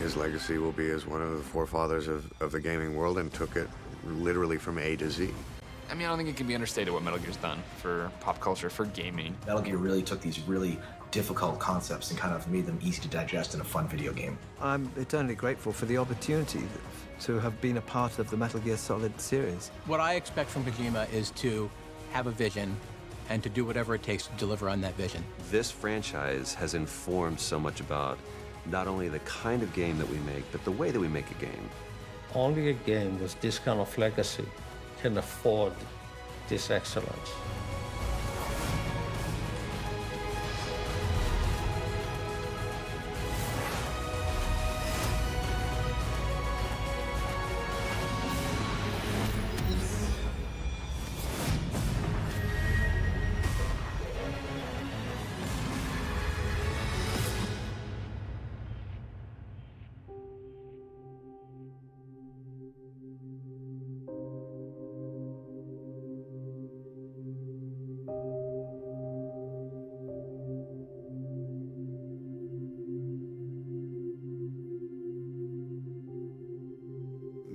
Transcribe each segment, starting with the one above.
his legacy will be as one of the forefathers of the gaming world and took it literally from A to Z. I mean, I don't think it can be understated what Metal Gear's done for pop culture, for gaming. Metal Gear really took these really difficult concepts and kind of made them easy to digest in a fun video game. I'm eternally grateful for the opportunity to have been a part of the Metal Gear Solid series. What I expect from Kojima is to have a vision and to do whatever it takes to deliver on that vision. This franchise has informed so much about not only the kind of game that we make, but the way that we make a game. Only a game with this kind of legacy can afford this excellence.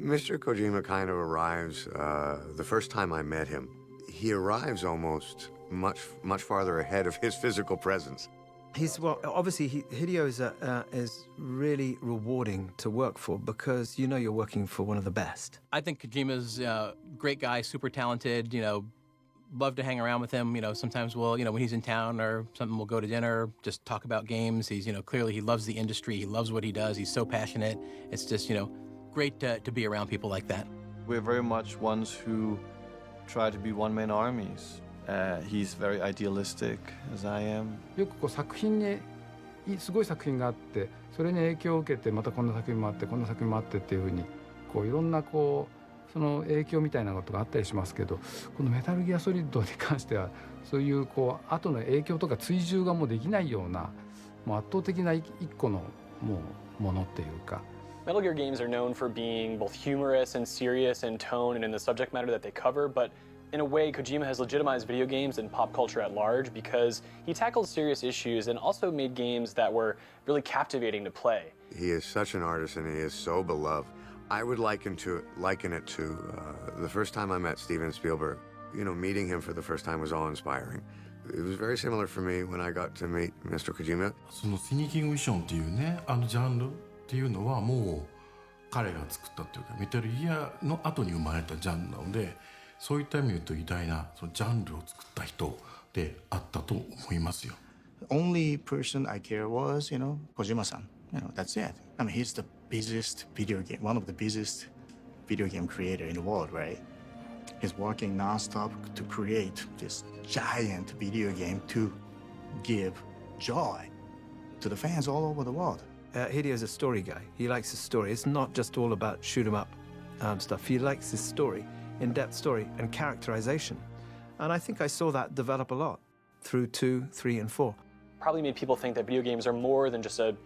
Mr. Kojima kind of arrives, the first time I met him, he arrives almost much farther ahead of his physical presence. Obviously, Hideo is really rewarding to work for because you know you're working for one of the best. I think Kojima's a great guy, super talented, love to hang around with him. Sometimes when he's in town or something, we'll go to dinner, just talk about games. He's, clearly he loves the industry. He loves what he does. He's so passionate. It's just, great to be around people like that. We're very much ones who try to be one-man armies. He's very idealistic, as I am. よく作品にすごい作品があって、それに影響を受けてまたこんな作品もあってこんな作品もあってっていう風にいろんなその影響みたいなことがあったりしますけど、このメタルギアソリッドに関してはそういう後の影響とか追従がもうできないようなもう圧倒的な一個のものっていうか。Metal Gear games are known for being both humorous and serious in tone and in the subject matter that they cover, but in a way, Kojima has legitimized video games and pop culture at large because he tackled serious issues and also made games that were really captivating to play. He is such an artist and he is so beloved. I would liken it to the first time I met Steven Spielberg. Meeting him for the first time was awe-inspiring. It was very similar for me when I got to meet Mr. Kojima. そのシニキングミッションっていうね、ジャンルっていうのはもう彼が作ったっていうか、メタルギアの後に生まれたジャンルなので、そういった意味で言うと偉大なそのジャンルを作った人であったと思いますよ。The only person I care was, Kojima-san. That's it. I mean, he's the busiest one of the busiest video game creator in the world, right? He's working nonstop to create this giant video game to give joy to the fans all over the world. Hideo's a story guy. He likes his story. It's not just all about shoot 'em up stuff. He likes his story, in-depth story, and characterization. And I think I saw that develop a lot through 2, 3, and 4. Probably made people think that video games are more than just a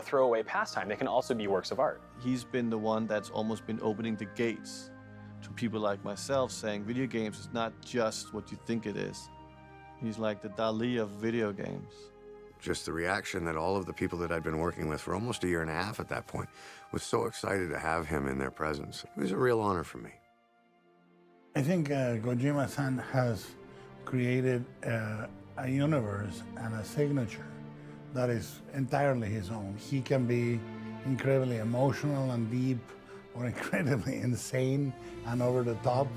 throwaway pastime. They can also be works of art. He's been the one that's almost been opening the gates to people like myself, saying video games is not just what you think it is. He's like the Dali of video games. Just the reaction that all of the people that I'd been working with for almost a year and a half at that point was so excited to have him in their presence. It was a real honor for me. I think Kojima-san has created a universe and a signature that is entirely his own. He can be incredibly emotional and deep or incredibly insane and over the top.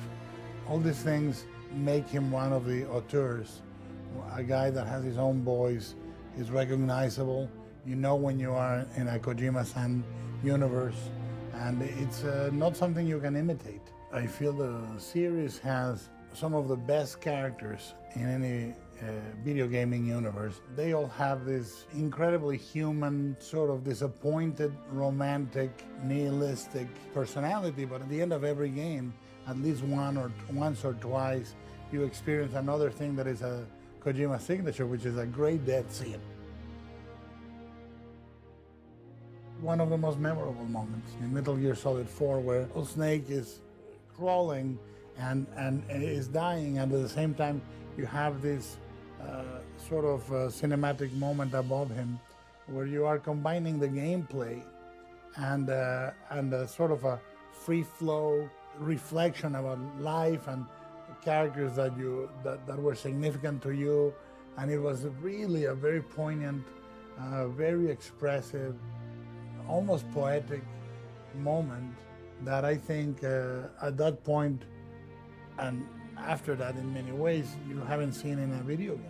All these things make him one of the auteurs, a guy that has his own voice, is recognizable. You know when you are in a Kojima-san universe, and it's not something you can imitate. I feel the series has some of the best characters in any video gaming universe. They all have this incredibly human, sort of disappointed, romantic, nihilistic personality, but at the end of every game, at least once or twice, you experience another thing that is a Kojima signature, which is a great death scene. One of the most memorable moments in Metal Gear Solid 4, where Snake is crawling and is dying, and at the same time you have this sort of cinematic moment above him where you are combining the gameplay and sort of a free flow reflection about life and characters that were significant to you, and it was really a very poignant, very expressive, almost poetic moment that I think at that point and after that in many ways you haven't seen in a video game.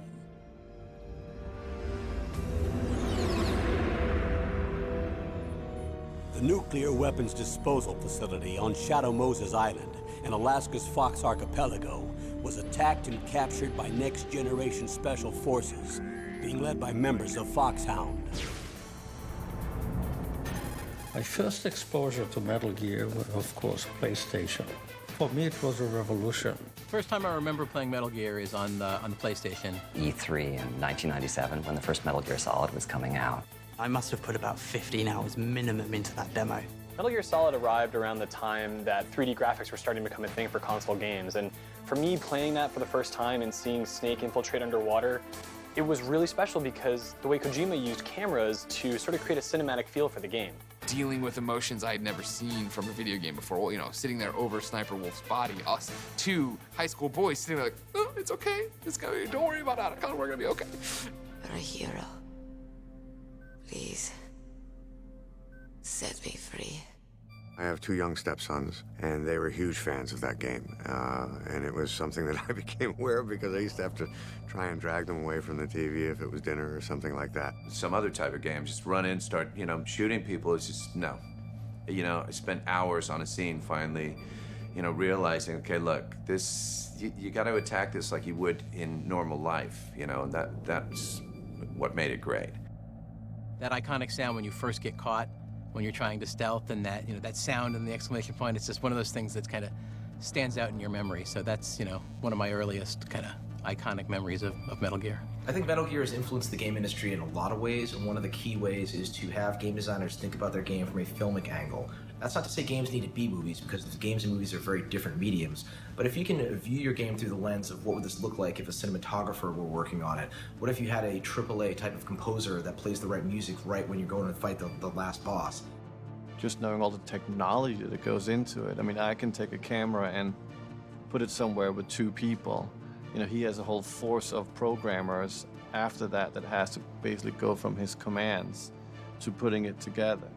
The nuclear weapons disposal facility on Shadow Moses Island in Alaska's Fox Archipelago was attacked and captured by Next Generation Special Forces, being led by members of Foxhound. My first exposure to Metal Gear was, of course, PlayStation. For me, it was a revolution. First time I remember playing Metal Gear is on the PlayStation. E3 in 1997, when the first Metal Gear Solid was coming out. I must have put about 15 hours minimum into that demo. Metal Gear Solid arrived around the time that 3D graphics were starting to become a thing for console games, and for me, playing that for the first time and seeing Snake infiltrate underwater, it was really special because the way Kojima used cameras to sort of create a cinematic feel for the game. Dealing with emotions I had never seen from a video game before. Well, you know, sitting there over Sniper Wolf's body, us two high school boys sitting there like, oh, it's okay. Don't worry about Otacon, we're gonna be okay. You're a hero. Please, set me free. I have two young stepsons, and they were huge fans of that game. And it was something that I became aware of because I used to have to try and drag them away from the TV if it was dinner or something like that. Some other type of game, just run in, start, shooting people, it's just, no. I spent hours on a scene finally, realizing, okay, look, this, you got to attack this like you would in normal life, and that's what made it great. That iconic sound when you first get caught, when you're trying to stealth, and that that sound and the exclamation point, it's just one of those things that kind of stands out in your memory. So that's one of my earliest kind of iconic memories of Metal Gear. I think Metal Gear has influenced the game industry in a lot of ways, and one of the key ways is to have game designers think about their game from a filmic angle. That's not to say games need to be movies, because games and movies are very different mediums, but if you can view your game through the lens of what would this look like if a cinematographer were working on it, what if you had a AAA type of composer that plays the right music right when you're going to fight the last boss? Just knowing all the technology that goes into it. I mean, I can take a camera and put it somewhere with two people. He has a whole force of programmers after that has to basically go from his commands to putting it together.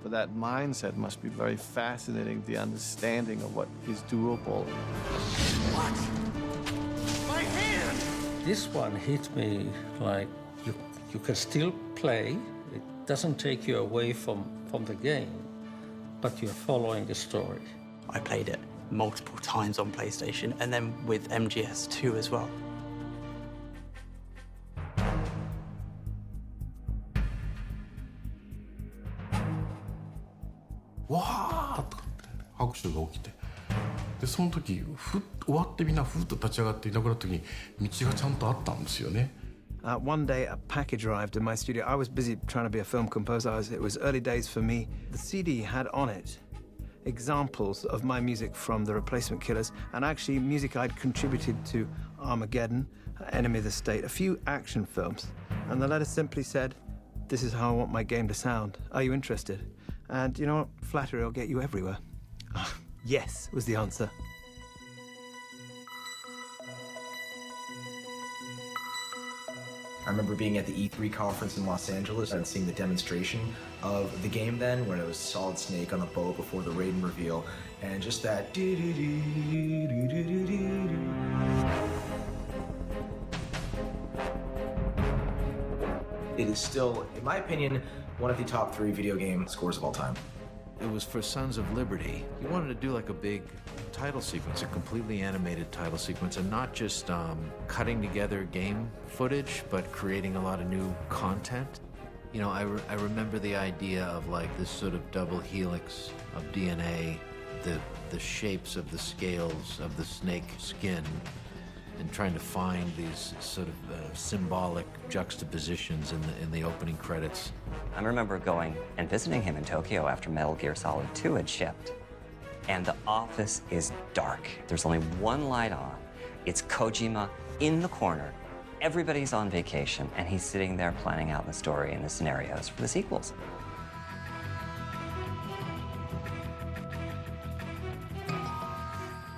But that mindset must be very fascinating, the understanding of what is doable. What? My hand! This one hit me like you can still play. It doesn't take you away from the game, but you're following the story. I played it multiple times on PlayStation, and then with MGS2 as well.わーっとかって拍手が起きて、でその時終わってみんなふっと立ち上がっていなくなった時に道がちゃんとあったんですよね。One day, a package arrived in my studio. I was busy trying to be a film composer. It was early days for me. The CD had on it examples of my music from The Replacement Killers, and actually music I'd contributed to Armageddon, Enemy of the State, a few action films. And the letter simply said, "This is how I want my game to sound. Are you interested?" And you know what? Flattery will get you everywhere. Yes, was the answer. I remember being at the E3 conference in Los Angeles and seeing the demonstration of the game then, when it was Solid Snake on the boat before the Raiden reveal, and just that do-do-do-do-do-do-do-do. It is still, in my opinion, one of the top 3 video game scores of all time. It was for Sons of Liberty. You wanted to do like a big title sequence, a completely animated title sequence, and not just cutting together game footage, but creating a lot of new content. I remember the idea of like this sort of double helix of DNA, the shapes of the scales of the snake skin, and trying to find these sort of symbolic juxtapositions in the opening credits. I remember going and visiting him in Tokyo after Metal Gear Solid 2 had shipped. And the office is dark. There's only one light on. It's Kojima in the corner. Everybody's on vacation, and he's sitting there planning out the story and the scenarios for the sequels.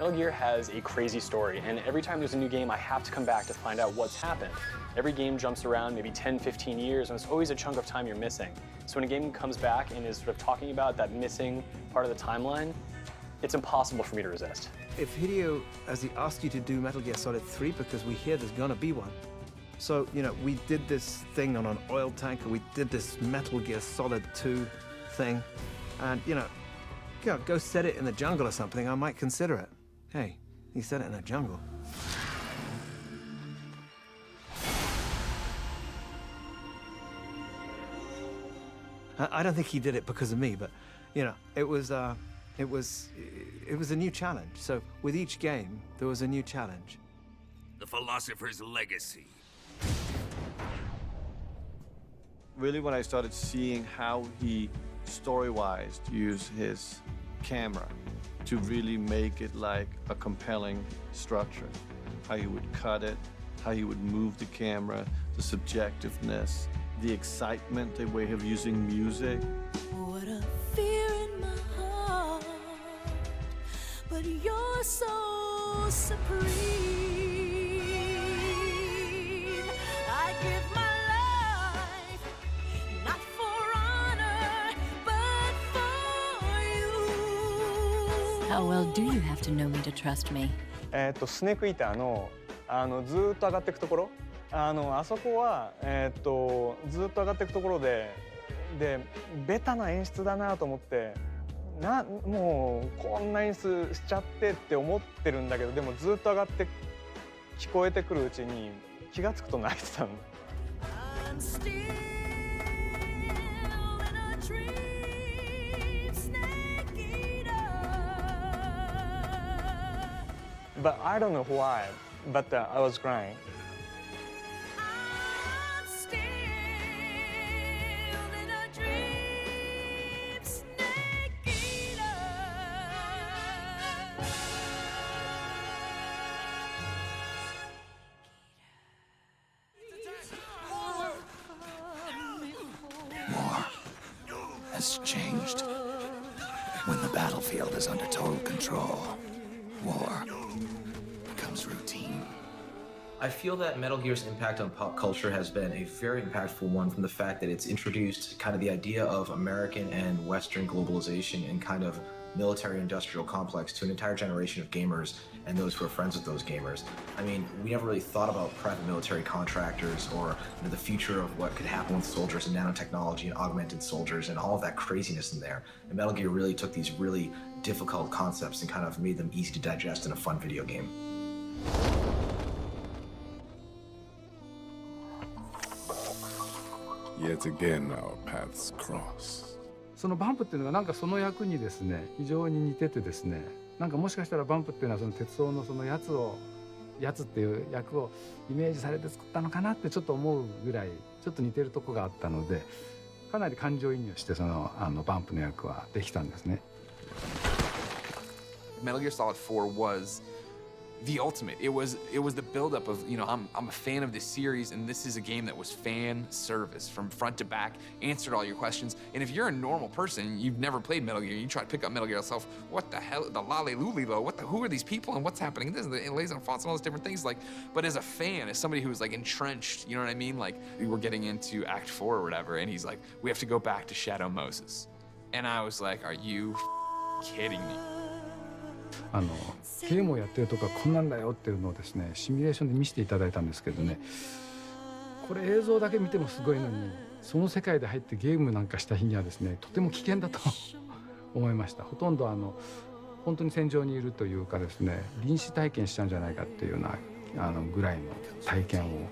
Metal Gear has a crazy story, and every time there's a new game, I have to come back to find out what's happened. Every game jumps around maybe 10, 15 years, and it's always a chunk of time you're missing. So when a game comes back and is sort of talking about that missing part of the timeline, it's impossible for me to resist. If Hideo, as he asked you to do Metal Gear Solid 3, because we hear there's gonna be one. So, you know, we did this thing on an oil tanker, we did this Metal Gear Solid 2 thing, and, you know, go set it in the jungle or something, I might consider it. Hey, he set it in a jungle. I don't think he did it because of me, but, you know, it was a new challenge. So with each game, there was a new challenge. The Philosopher's Legacy. Really, when I started seeing how he, story-wise, used his camera to really make it like a compelling structure, how he would cut it, how he would move the camera, the subjectiveness, the excitement, the way of using music. What a fear in my heart, but you're so supreme. I give my life, not for honor, but for you. How well do you have to know me to trust me? スネークイーターのずーっと上がっていくところ、あそこはずっと上がっていくところでベタな演出だなと思って、もうこんな演出しちゃってって思ってるんだけど、でもずっと上がって聞こえてくるうちに気がつくと泣いてたの。But I don't know why, but I was crying. War has changed. When the battlefield is under total control, war becomes routine. I feel that Metal Gear's impact on pop culture has been a very impactful one from the fact that it's introduced kind of the idea of American and Western globalization and kind of military-industrial complex to an entire generation of gamers and those who are friends with those gamers. I mean, we never really thought about private military contractors or the future of what could happen with soldiers and nanotechnology and augmented soldiers and all of that craziness in there. And Metal Gear really took these really difficult concepts and kind of made them easy to digest in a fun video game. Yet again, our paths cross. そのバンプっていうのがなんかその役にですね非常に似ててですね、なんかもしかしたらバンプっていうのはその鉄道のそのやつっていう役をイメージされて作ったのかなってちょっと思うぐらいちょっと似てるとこがあったので、かなり感情移入してそのバンプの役はできたんですね。Metal Gear Solid 4 was the ultimate. It was the buildup of, you know, I'm a fan of this series, and this is a game that was fan service from front to back, answered all your questions. And if you're a normal person, you've never played Metal Gear, you try to pick up Metal Gear yourself, what the hell, the Lale Lulilo, who are these people and what's happening? This, it lays on fonts and all those different things. Like, but as a fan, as somebody who's like entrenched, you know what I mean? Like, we were getting into Act 4 or whatever, and he's like, we have to go back to Shadow Moses. And I was like, are you kidding me? ゲームをやってるとかこんなんだよっていうのをですねシミュレーションで見せていただいたんですけどね、これ映像だけ見てもすごいのにその世界で入ってゲームなんかした日にはですねとても危険だと思いました。ほとんど本当に戦場にいるというかですね臨死体験しちゃうんじゃないかっていうようなぐらいの体験を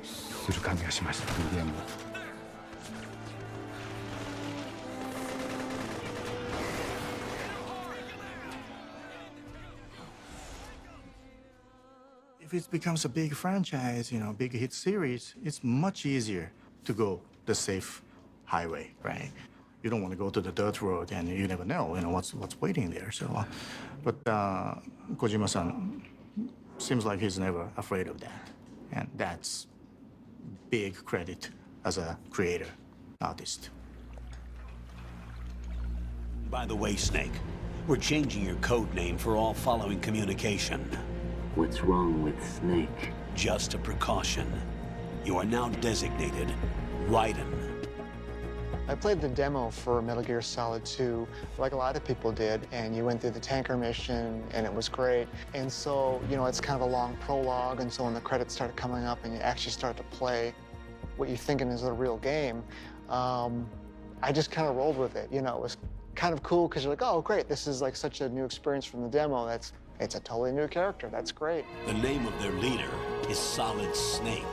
する感じがしました、このゲームを。If it becomes a big franchise, you know, big hit series, it's much easier to go the safe highway, right? You don't want to go to the dirt road, and you never know, you know, what's waiting there. So, but Kojima-san seems like he's never afraid of that, and that's big credit as a creator, artist. By the way, Snake, We're changing your code name for all following communication. What's wrong with Snake? Just a precaution. You are now designated Raiden. I played the demo for Metal Gear Solid 2, like a lot of people did, and you went through the tanker mission, and it was great. And so, you know, it's kind of a long prologue, and so when the credits started coming up and you actually start to play what you're thinking is a real game, I just kind of rolled with it. You know, it was kind of cool because you're like, oh, great, this is like such a new experience from the demo. It's a totally new character. That's great. The name of their leader is Solid Snake.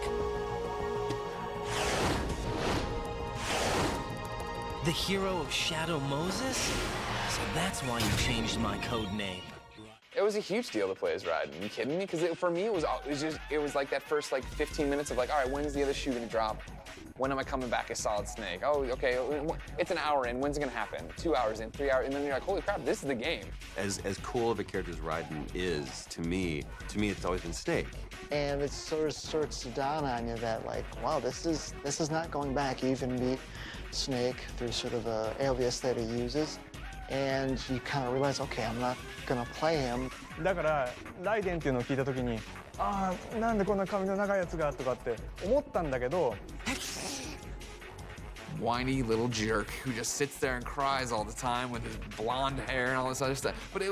The hero of Shadow Moses? So that's why you changed my code name. It was a huge deal to play as Raiden. Are you kidding me? Because for me, it was like that first like 15 minutes of like, all right, when's the other shoe gonna drop? When am I coming back as Solid Snake? Oh, okay, it's an hour in. When's it gonna happen? 2 hours in, 3 hours, and then you're like, holy crap, this is the game. As cool of a character as Raiden is, to me, it's always been Snake. And it sort of starts to dawn on you that like, wow, this is not going back. You even meet Snake through sort of an alias that he uses, and you kind of realize, okay, I'm not gonna play him. だからライデンっていうのを聞いた時に、ああ、なんでこんな髪の長いやつがとかって思ったんだけど。Whiny little jerk who just sits there and cries all the time with his blonde hair and all this other stuff. But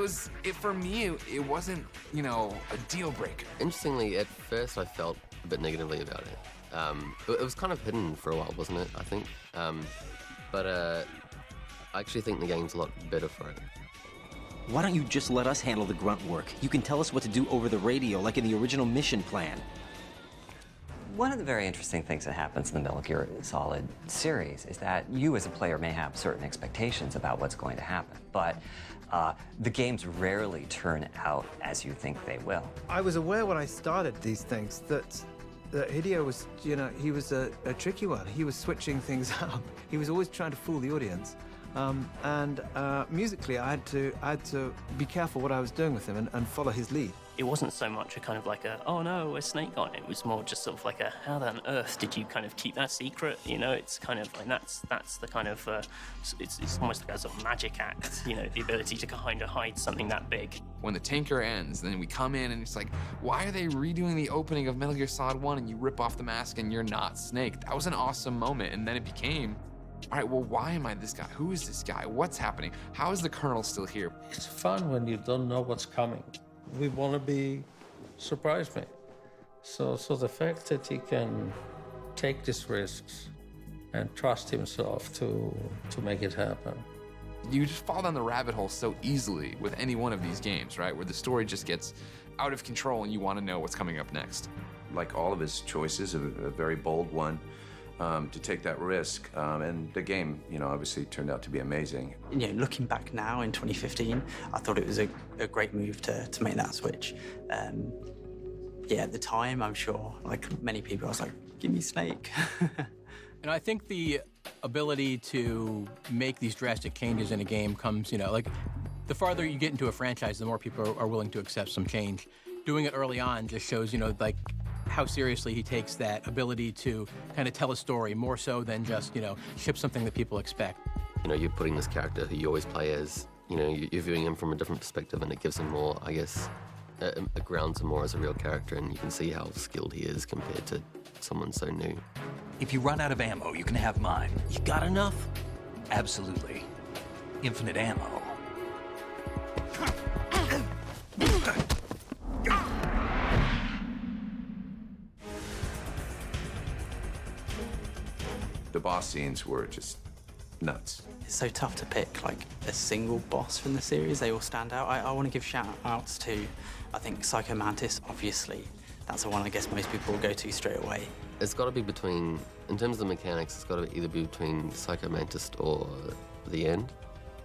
for me, it wasn't, you know, a deal breaker. Interestingly, at first I felt a bit negatively about it. It was kind of hidden for a while, wasn't it? I think. But I actually think the game's a lot better for it. Why don't you just let us handle the grunt work? You can tell us what to do over the radio, like in the original mission plan. One of the very interesting things that happens in the Metal Gear Solid series is that you as a player may have certain expectations about what's going to happen, but the games rarely turn out as you think they will. I was aware when I started these things that Hideo was, you know, he was a tricky one. He was switching things up. He was always trying to fool the audience. And musically, I had to be careful what I was doing with him and follow his lead. It wasn't so much a kind of like a, oh no, where's Snake gone? It was more just sort of like a, how on earth did you kind of keep that secret? You know, it's kind of like, that's the kind of, it's almost like a sort of magic act, you know, the ability to kind of hide something that big. When the tanker ends, then we come in and it's like, why are they redoing the opening of Metal Gear Solid 1 and you rip off the mask and you're not Snake? That was an awesome moment. And then it became, all right, well, why am I this guy? Who is this guy? What's happening? How is the Colonel still here? It's fun when you don't know what's coming. We want to be surprised me. So the fact that he can take these risks and trust himself to make it happen. You just fall down the rabbit hole so easily with any one of these games, right? Where the story just gets out of control and you want to know what's coming up next. Like all of his choices, a very bold one. To take that risk, and the game, you know, obviously turned out to be amazing. You know, looking back now in 2015, I thought it was a great move to make that switch. Yeah, at the time, I'm sure, like many people, I was like, give me Snake. And I think the ability to make these drastic changes in a game comes, you know, like the farther you get into a franchise, the more people are willing to accept some change. Doing it early on just shows, you know, like how seriously he takes that ability to kind of tell a story more so than just, you know, ship something that people expect. You know, you're putting this character who you always play as, you know, you're viewing him from a different perspective, and it gives him more, I guess, it grounds him more as a real character, and you can see how skilled he is compared to someone so new. If you run out of ammo, you can have mine. You got enough? Absolutely. Infinite ammo. The boss scenes were just nuts. It's so tough to pick like a single boss from the series. They all stand out. I want to give shout outs to, I think, Psycho Mantis, obviously. That's the one I guess most people will go to straight away. It's got to be between, in terms of the mechanics, it's got to either be between Psycho Mantis or the end.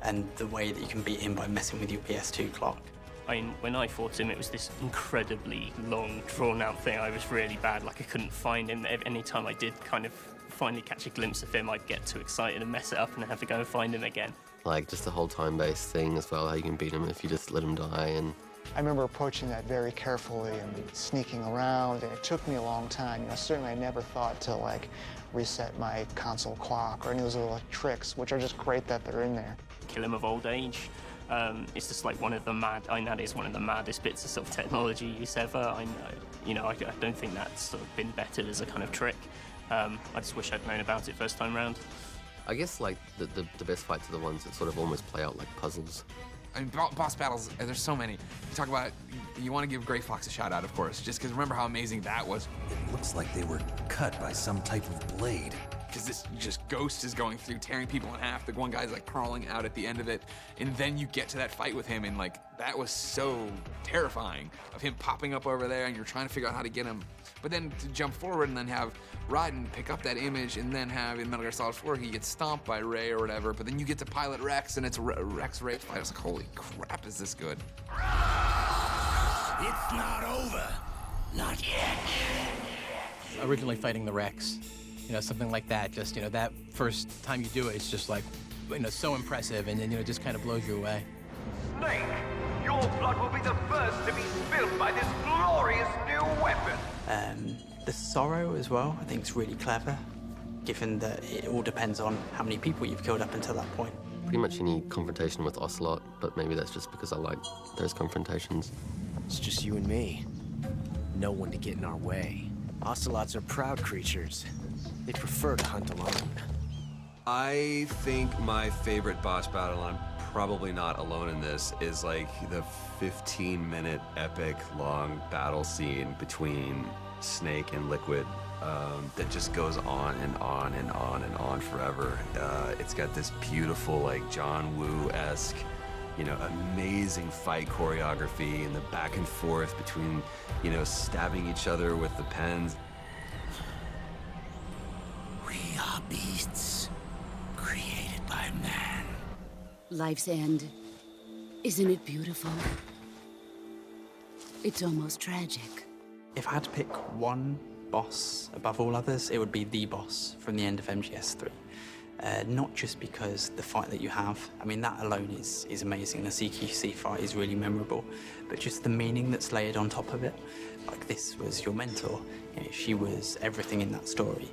And the way that you can beat him by messing with your PS2 clock. I mean, when I fought him, it was this incredibly long, drawn-out thing. I was really bad, like I couldn't find him. Any time I did kind of finally catch a glimpse of him, I'd get too excited and mess it up and have to go and find him again. Like, just the whole time-based thing as well, how you can beat him if you just let him die. And I remember approaching that very carefully and sneaking around, and it took me a long time. You know, certainly I never thought to, like, reset my console clock or any of those little tricks, which are just great that they're in there. Kill him of old age. It's just like one of the that is one of the maddest bits of sort of technology use ever. I don't think that's sort of been bettered as a kind of trick. I just wish I'd known about it first time round. I guess like the best fights are the ones that sort of almost play out like puzzles. I mean, boss battles, there's so many. You talk about, you want to give Gray Fox a shout out, of course, just because remember how amazing that was. It looks like they were cut by some type of blade. Because this just ghost is going through, tearing people in half. The one guy's like crawling out at the end of it. And then you get to that fight with him, and like, that was so terrifying of him popping up over there, and you're trying to figure out how to get him. But then to jump forward and then have Raiden pick up that image, and then have in Metal Gear Solid 4, he gets stomped by Ray or whatever, but then you get to pilot Rex, and it's Rex Ray fight. I was like, holy crap, is this good? It's not over. Not yet. Originally fighting the Rex, something like that, just, that first time you do it, it's just like, so impressive, and then, just kind of blows you away. Snake, your blood will be the first to be spilled by this glorious new weapon. The sorrow as well, I think is really clever, given that it all depends on how many people you've killed up until that point. Pretty much any confrontation with Ocelot, but maybe that's just because I like those confrontations. It's just you and me. No one to get in our way. Ocelots are proud creatures. They prefer to hunt alone. I think my favorite boss battle, and I'm probably not alone in this, is like the 15-minute epic long battle scene between Snake and Liquid that just goes on and on and on and on forever. It's got this beautiful, like John Woo-esque, amazing fight choreography and the back and forth between, stabbing each other with the pens. We are beasts created by man. Life's end. Isn't it beautiful? It's almost tragic. If I had to pick one boss above all others, it would be the boss from the end of MGS3. Not just because the fight that you have, I mean, that alone is amazing. The CQC fight is really memorable, but just the meaning that's layered on top of it. Like, this was your mentor. She was everything in that story.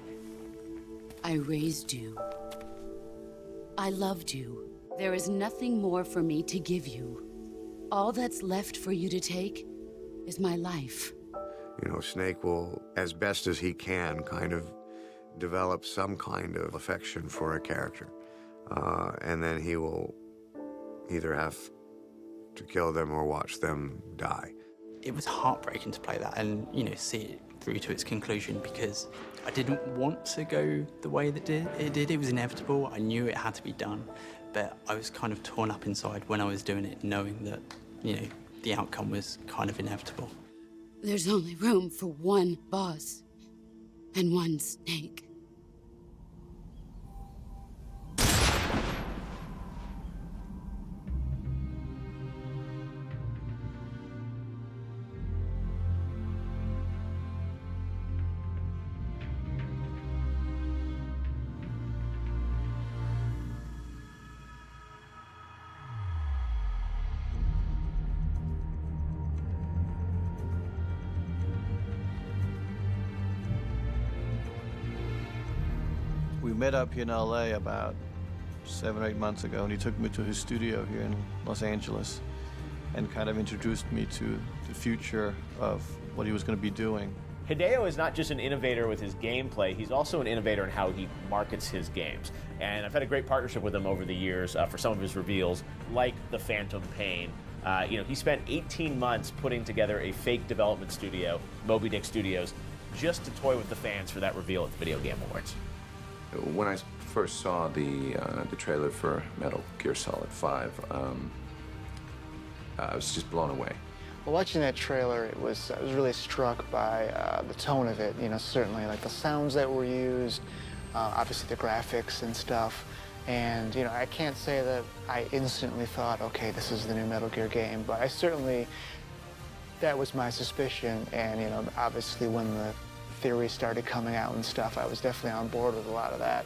I raised you. I loved you. There is nothing more for me to give you. All that's left for you to take is my life. Snake will, as best as he can, kind of develop some kind of affection for a character. And then he will either have to kill them or watch them die. It was heartbreaking to play that and, see it through to its conclusion, because I didn't want to go the way that it did. It was inevitable. I knew it had to be done, but I was kind of torn up inside when I was doing it, knowing that, the outcome was kind of inevitable. There's only room for one boss and one Snake. We met up here in LA about 7 or 8 months ago, and he took me to his studio here in Los Angeles and kind of introduced me to the future of what he was going to be doing. Hideo is not just an innovator with his gameplay, he's also an innovator in how he markets his games. And I've had a great partnership with him over the years for some of his reveals, like the Phantom Pain. He spent 18 months putting together a fake development studio, Moby Dick Studios, just to toy with the fans for that reveal at the Video Game Awards. When I first saw the trailer for Metal Gear Solid 5, I was just blown away. Well, watching that trailer, I was really struck by the tone of it. Certainly like the sounds that were used, obviously the graphics and stuff. And I can't say that I instantly thought, okay, this is the new Metal Gear game, but I certainly, that was my suspicion. And obviously when the theories started coming out and stuff, I was definitely on board with a lot of that,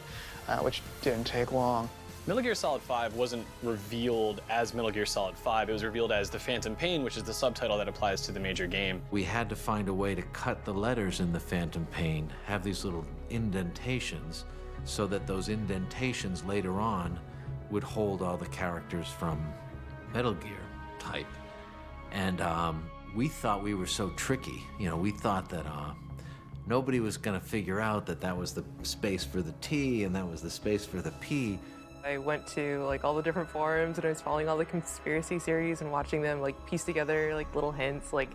which didn't take long. Metal Gear Solid 5 wasn't revealed as Metal Gear Solid 5, it was revealed as The Phantom Pain, which is the subtitle that applies to the major game. We had to find a way to cut the letters in The Phantom Pain, have these little indentations, so that those indentations later on would hold all the characters from Metal Gear type. And we thought we were so tricky. You know, we thought that nobody was going to figure out that that was the space for the T and that was the space for the P. I went to like all the different forums and I was following all the conspiracy series and watching them like piece together like little hints. Like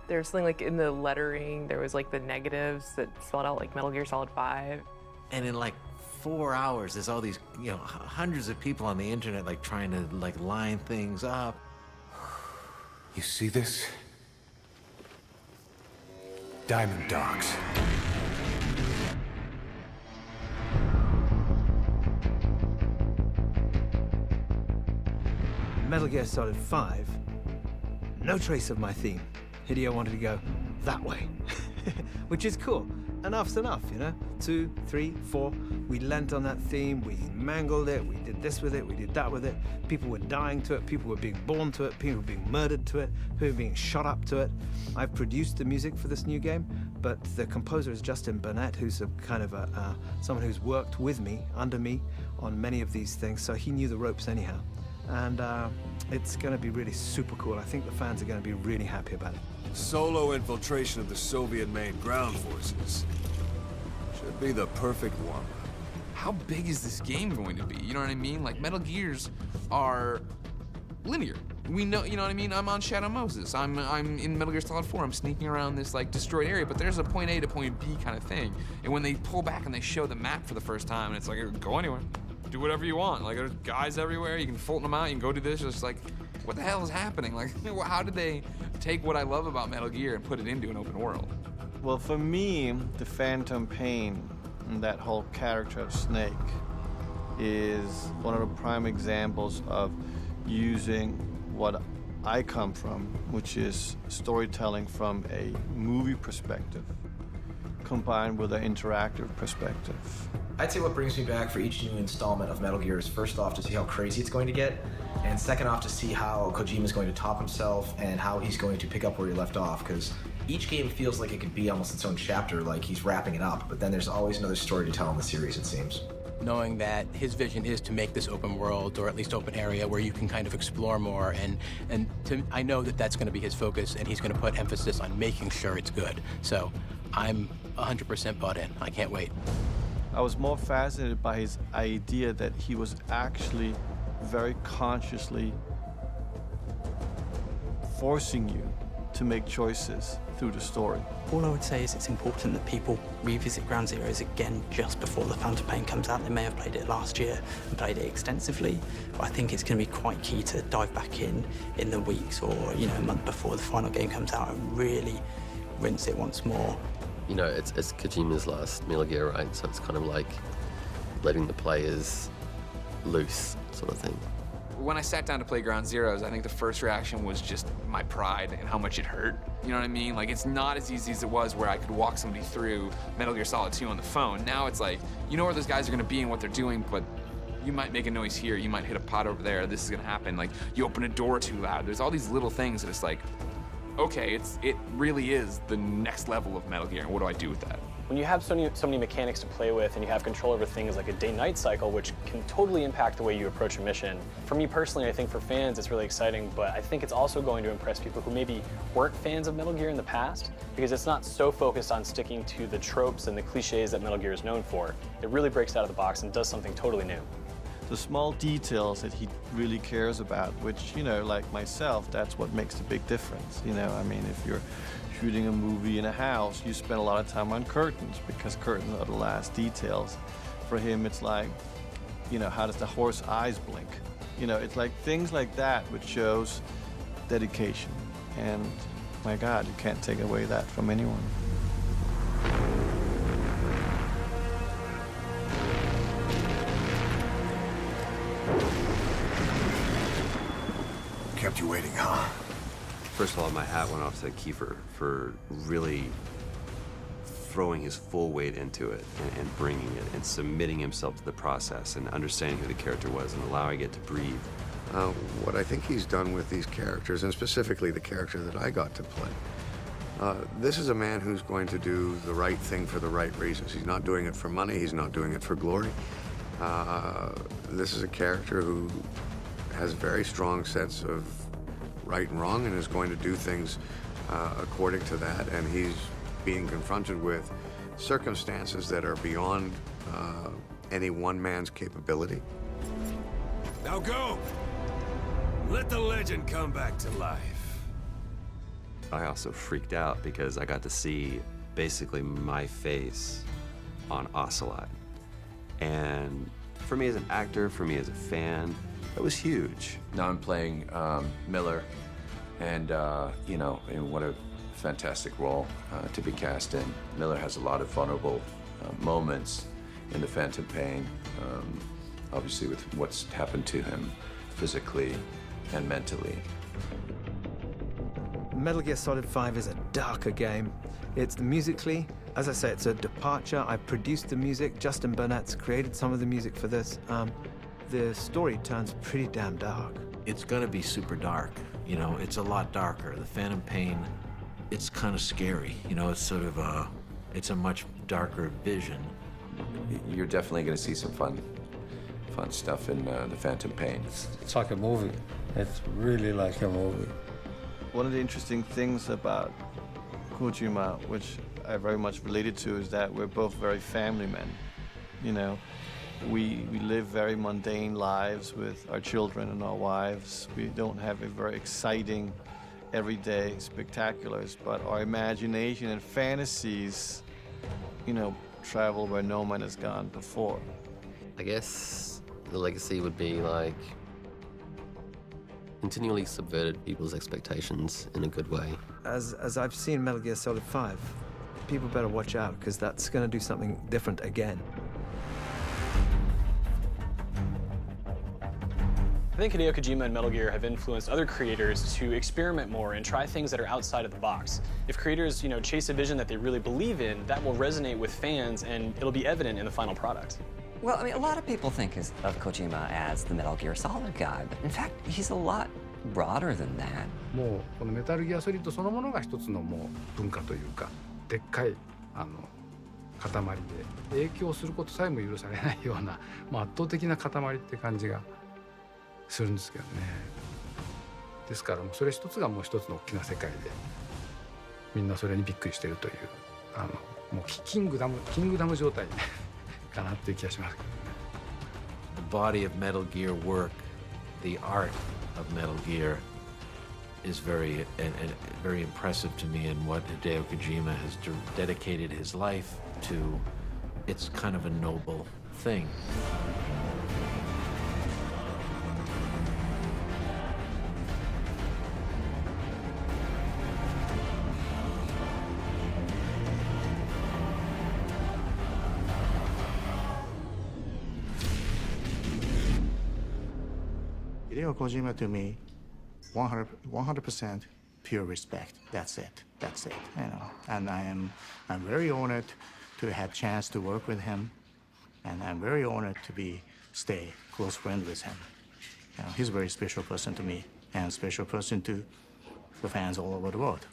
there was something like in the lettering, there was like the negatives that spelled out like Metal Gear Solid 5. And in like 4 hours, there's all these, you know, hundreds of people on the internet like trying to like line things up. You see this? Diamond Dogs. Metal Gear Solid 5, no trace of my theme. Hideo wanted to go that way, which is cool. Enough's enough, you know? 2, 3, 4, we lent on that theme, we mangled it, we did this with it, we did that with it. People were dying to it, people were being born to it, people were being murdered to it, people were being shot up to it. I've produced the music for this new game, but the composer is Justin Burnett, who's a kind of someone who's worked with me, under me, on many of these things, so he knew the ropes anyhow. And it's going to be really super cool. I think the fans are going to be really happy about it. Solo infiltration of the Soviet-made ground forces. Should be the perfect one. How big is this game going to be? You know what I mean? Like, Metal Gears are linear. We know, you know what I mean? I'm on Shadow Moses. I'm in Metal Gear Solid 4. I'm sneaking around this, like, destroyed area, but there's a point A to point B kind of thing. And when they pull back and they show the map for the first time, and it's like, go anywhere. Do whatever you want. Like, there's guys everywhere. You can Fulton them out. You can go do this. It's like, what the hell is happening? Like, how did they take what I love about Metal Gear and put it into an open world? Well, for me, the Phantom Pain and that whole character of Snake is one of the prime examples of using what I come from, which is storytelling from a movie perspective, combined with an interactive perspective. I'd say what brings me back for each new installment of Metal Gear is first off to see how crazy it's going to get, and second off to see how Kojima's going to top himself and how he's going to pick up where he left off, because each game feels like it could be almost its own chapter, like he's wrapping it up, but then there's always another story to tell in the series, it seems. Knowing that his vision is to make this open world, or at least open area, where you can kind of explore more, I know that that's going to be his focus, and he's going to put emphasis on making sure it's good. So I'm 100% bought in. I can't wait. I was more fascinated by his idea that he was actually very consciously forcing you to make choices through the story. All I would say is it's important that people revisit Ground Zeroes again just before the Phantom Pain comes out. They may have played it last year and played it extensively, but I think it's going to be quite key to dive back in the weeks or, you know, a month before the final game comes out and really rinse it once more. You know, it's Kojima's last Metal Gear, right? So it's kind of like letting the players loose, sort of thing. When I sat down to play Ground Zeroes, I think the first reaction was just my pride and how much it hurt. You know what I mean? Like, it's not as easy as it was where I could walk somebody through Metal Gear Solid 2 on the phone. Now it's like, you know where those guys are gonna be and what they're doing, but you might make a noise here, you might hit a pot over there, this is gonna happen. Like, you open a door too loud. There's all these little things that it's like, okay, it really is the next level of Metal Gear, and what do I do with that? When you have so many mechanics to play with and you have control over things like a day-night cycle, which can totally impact the way you approach a mission. For me personally, I think for fans it's really exciting, but I think it's also going to impress people who maybe weren't fans of Metal Gear in the past, because it's not so focused on sticking to the tropes and the cliches that Metal Gear is known for. It really breaks out of the box and does something totally new. The small details that he really cares about, which, you know, like myself, that's what makes the big difference. You know, I mean, if you're shooting a movie in a house, you spend a lot of time on curtains because curtains are the last details. For him, it's like, you know, how does the horse eyes blink? You know, it's like things like that which shows dedication. And my God, you can't take away that from anyone. Kept you waiting, huh? First of all, my hat went off to Kiefer for really throwing his full weight into it and bringing it and submitting himself to the process and understanding who the character was and allowing it to breathe. What I think he's done with these characters, and specifically the character that I got to play, this is a man who's going to do the right thing for the right reasons. He's not doing it for money. He's not doing it for glory. This is a character who has a very strong sense of right and wrong and is going to do things according to that. And he's being confronted with circumstances that are beyond any one man's capability. Now go! Let the legend come back to life. I also freaked out because I got to see basically my face on Ocelot. And for me as an actor, for me as a fan, that was huge. Now I'm playing Miller, and you know, and what a fantastic role to be cast in. Miller has a lot of vulnerable moments in The Phantom Pain, obviously with what's happened to him physically and mentally. Metal Gear Solid 5 is a darker game. It's musically, as I say, it's a departure. I produced the music. Justin Burnett's created some of the music for this. The story turns pretty damn dark. It's gonna be super dark. You know, it's a lot darker. The Phantom Pain, it's kind of scary. You know, it's sort of it's a much darker vision. You're definitely going to see some fun stuff in The Phantom Pain. It's like a movie. It's really like a movie. One of the interesting things about Kojima, which I very much related to, is that we're both very family men. You know, we live very mundane lives with our children and our wives. We don't have a very exciting, everyday spectaculars, but our imagination and fantasies, you know, travel where no man has gone before. I guess the legacy would be like continually subverted people's expectations in a good way. As I've seen Metal Gear Solid 5, people better watch out, because that's going to do something different again. I think Hideo Kojima and Metal Gear have influenced other creators to experiment more and try things that are outside of the box. If creators, you know, chase a vision that they really believe in, that will resonate with fans and it'll be evident in the final product. Well, I mean, a lot of people think of Kojima as the Metal Gear Solid guy, but in fact, he's a lot broader than that. もうこのメタルギアソリッドそのものが一つのもう文化というか、でっかい塊で影響することさえも許されないような、圧倒的な塊って感じがするんですけどね。ですからもうそれ一つがもう一つの大きな世界で、みんなそれにびっくりしてるという、もうキングダム状態かなっていう気がしますけどね。The body of Metal Gear work, the art of Metal Gear is very impressive to me, and what Hideo Kojima has dedicated his life to, it's kind of a noble thing. Hideo Kojima to me, 100% pure respect. That's it. You know, and I'm very honored to have chance to work with him, and I'm very honored to stay close friend with him. You know, he's a very special person to me, and special person to the fans all over the world.